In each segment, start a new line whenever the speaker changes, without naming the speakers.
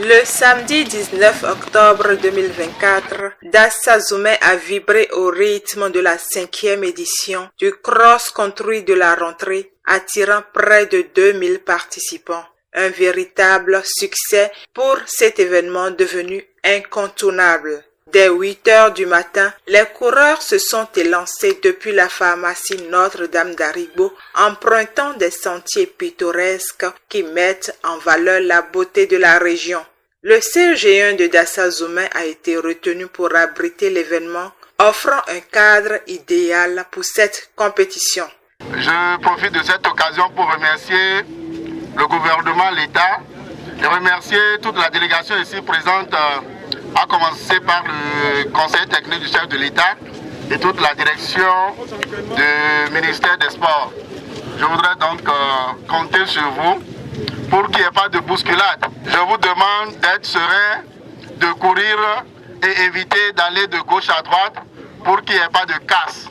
Le samedi 19 octobre 2024, Dassa Zoumé a vibré au rythme de la 5e édition du cross-country de la rentrée, attirant près de 2000 participants. Un véritable succès pour cet événement devenu incontournable. Dès 8 heures du matin, les coureurs se sont élancés depuis la pharmacie Notre-Dame d'Arigbo, empruntant des sentiers pittoresques qui mettent en valeur la beauté de la région. Le CG1 de Dassa Zoumé a été retenu pour abriter l'événement, offrant un cadre idéal pour cette compétition.
Je profite de cette occasion pour remercier le gouvernement, l'État, et remercier toute la délégation ici présente, à commencer par le conseil technique du chef de l'État et toute la direction du ministère des Sports. Je voudrais donc compter sur vous pour qu'il n'y ait pas de bousculade. Je vous demande d'être serein, de courir et éviter d'aller de gauche à droite pour qu'il n'y ait pas de casse.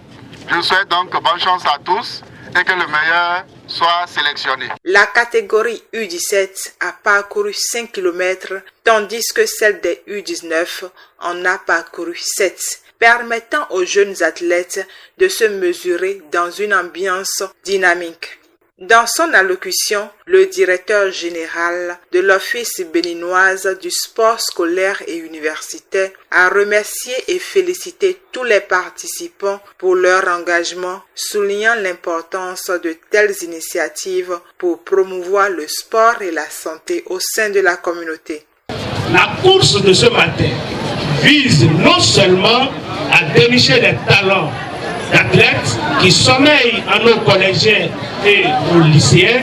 Je souhaite donc bonne chance à tous et que le meilleur soit sélectionné.
La catégorie U17 a parcouru 5 km, tandis que celle des U19 en a parcouru 7, permettant aux jeunes athlètes de se mesurer dans une ambiance dynamique. Dans son allocution, le directeur général de l'Office béninoise du sport scolaire et universitaire a remercié et félicité tous les participants pour leur engagement, soulignant l'importance de telles initiatives pour promouvoir le sport et la santé au sein de la communauté.
La course de ce matin vise non seulement à dénicher les talents d'athlètes qui sommeillent en nos collégiens et aux lycéens,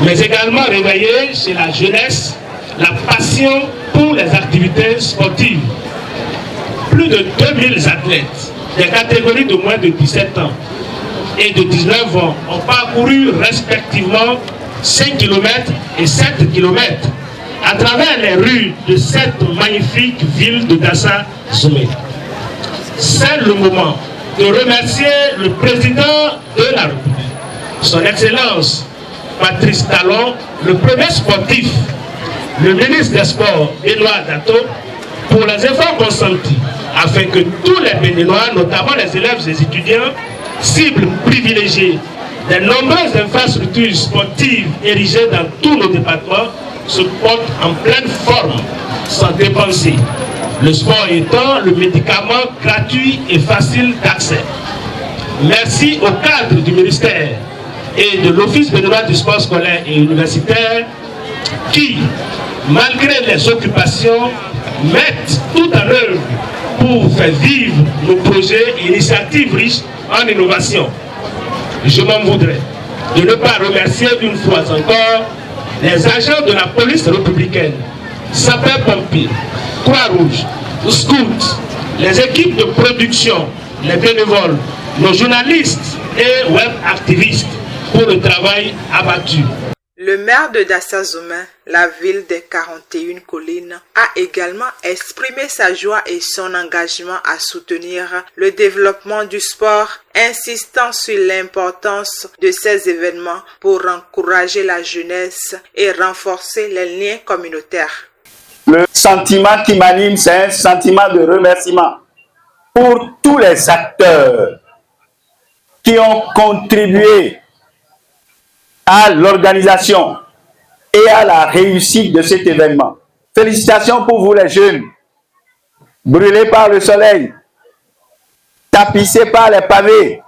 mais également réveiller chez la jeunesse la passion pour les activités sportives. Plus de 2000 athlètes des catégories de moins de 17 ans et de 19 ans ont parcouru respectivement 5 km et 7 km à travers les rues de cette magnifique ville de Dassa Zoumé. C'est le moment de remercier le président de la République, son Excellence Patrice Talon, le premier sportif, le ministre des Sports, Benoît Dato, pour les efforts consentis afin que tous les Béninois, notamment les élèves et les étudiants, cibles privilégiées des nombreuses infrastructures sportives érigées dans tous nos départements, se portent en pleine forme, sans dépenser. Le sport étant le médicament gratuit et facile d'accès. Merci au cadre du ministère et de l'Office béninois du sport scolaire et universitaire qui, malgré les occupations, mettent tout en œuvre pour faire vivre nos projets et initiatives riches en innovation. Je m'en voudrais de ne pas remercier une fois encore les agents de la police républicaine, sapeurs-pompiers, Croix-Rouge, Scouts, les équipes de production, les bénévoles, nos journalistes et web activistes pour le travail abattu.
Le maire de Dassa Zoumé, la ville des 41 collines, a également exprimé sa joie et son engagement à soutenir le développement du sport, insistant sur l'importance de ces événements pour encourager la jeunesse et renforcer les liens communautaires.
Le sentiment qui m'anime, c'est un sentiment de remerciement pour tous les acteurs qui ont contribué à l'organisation et à la réussite de cet événement. Félicitations pour vous les jeunes, brûlés par le soleil, tapissés par les pavés,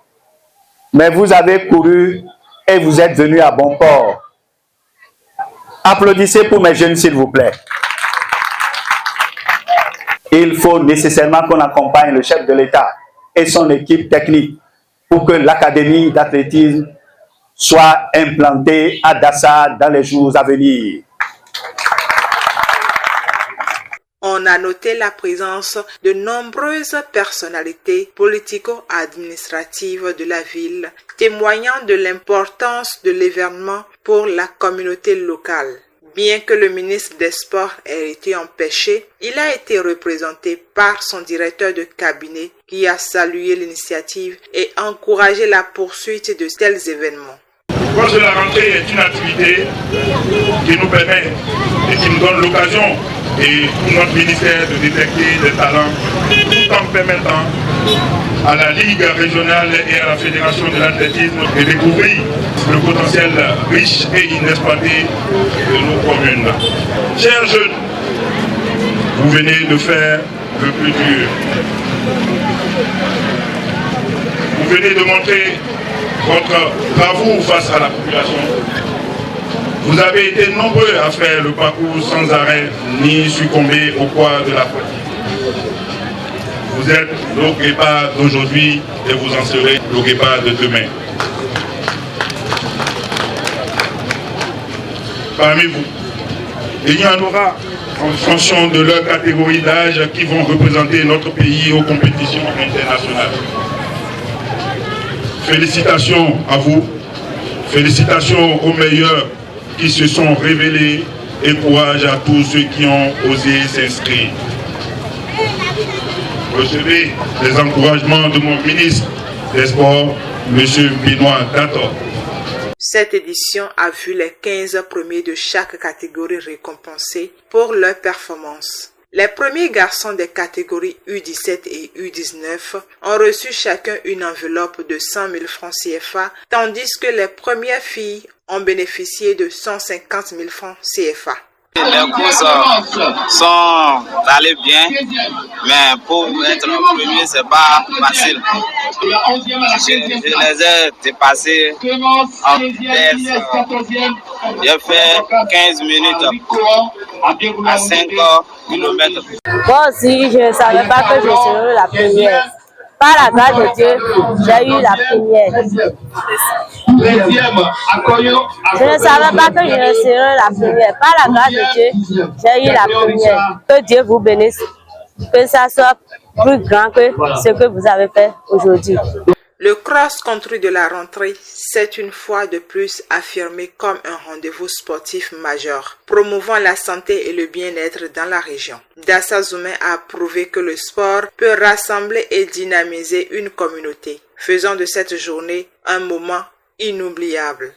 mais vous avez couru et vous êtes venus à bon port. Applaudissez pour mes jeunes, s'il vous plaît. Il faut nécessairement qu'on accompagne le chef de l'État et son équipe technique pour que l'académie d'athlétisme soit implantée à Dassa dans les jours à venir.
On a noté la présence de nombreuses personnalités politico-administratives de la ville, témoignant de l'importance de l'événement pour la communauté locale. Bien que le ministre des Sports ait été empêché, il a été représenté par son directeur de cabinet qui a salué l'initiative et encouragé la poursuite de tels événements.
Le cours de la rentrée est une activité qui nous permet et qui nous donne l'occasion et pour notre ministère de détecter des talents tout en permettant à la Ligue régionale et à la Fédération de l'athlétisme de découvrir le potentiel riche et inexploité de nos communes. Chers jeunes, vous venez de faire le plus dur. Vous venez de montrer votre bravoure face à la population. Vous avez été nombreux à faire le parcours sans arrêt ni succomber au poids de la politique. Vous êtes le guépard d'aujourd'hui et vous en serez le guépard de demain. Parmi vous, il y en aura en fonction de leur catégorie d'âge qui vont représenter notre pays aux compétitions internationales. Félicitations à vous, félicitations aux meilleurs qui se sont révélés et courage à tous ceux qui ont osé s'inscrire. Recevez les encouragements de mon ministre des Sports, M. Benoît Dator.
Cette édition a vu les 15 premiers de chaque catégorie récompensés pour leur performance. Les premiers garçons des catégories U17 et U19 ont reçu chacun une enveloppe de 100 000 francs CFA, tandis que les premières filles ont bénéficié de 150 000 francs CFA.
Les courses sont allées bien, mais pour être le premier, c'est pas facile. Je les ai dépassés en vitesse. J'ai fait 15 minutes à 5 km.
Moi aussi, je ne savais pas que je serais la première. Par la grâce de Dieu, j'ai eu la première. Je ne savais pas que je serais la première. Par la grâce de Dieu, j'ai eu la première. Que Dieu vous bénisse. Que ça soit plus grand que ce que vous avez fait aujourd'hui.
Le cross-country de la rentrée s'est une fois de plus affirmé comme un rendez-vous sportif majeur, promouvant la santé et le bien-être dans la région. Dassa Zoumé a prouvé que le sport peut rassembler et dynamiser une communauté, faisant de cette journée un moment inoubliable.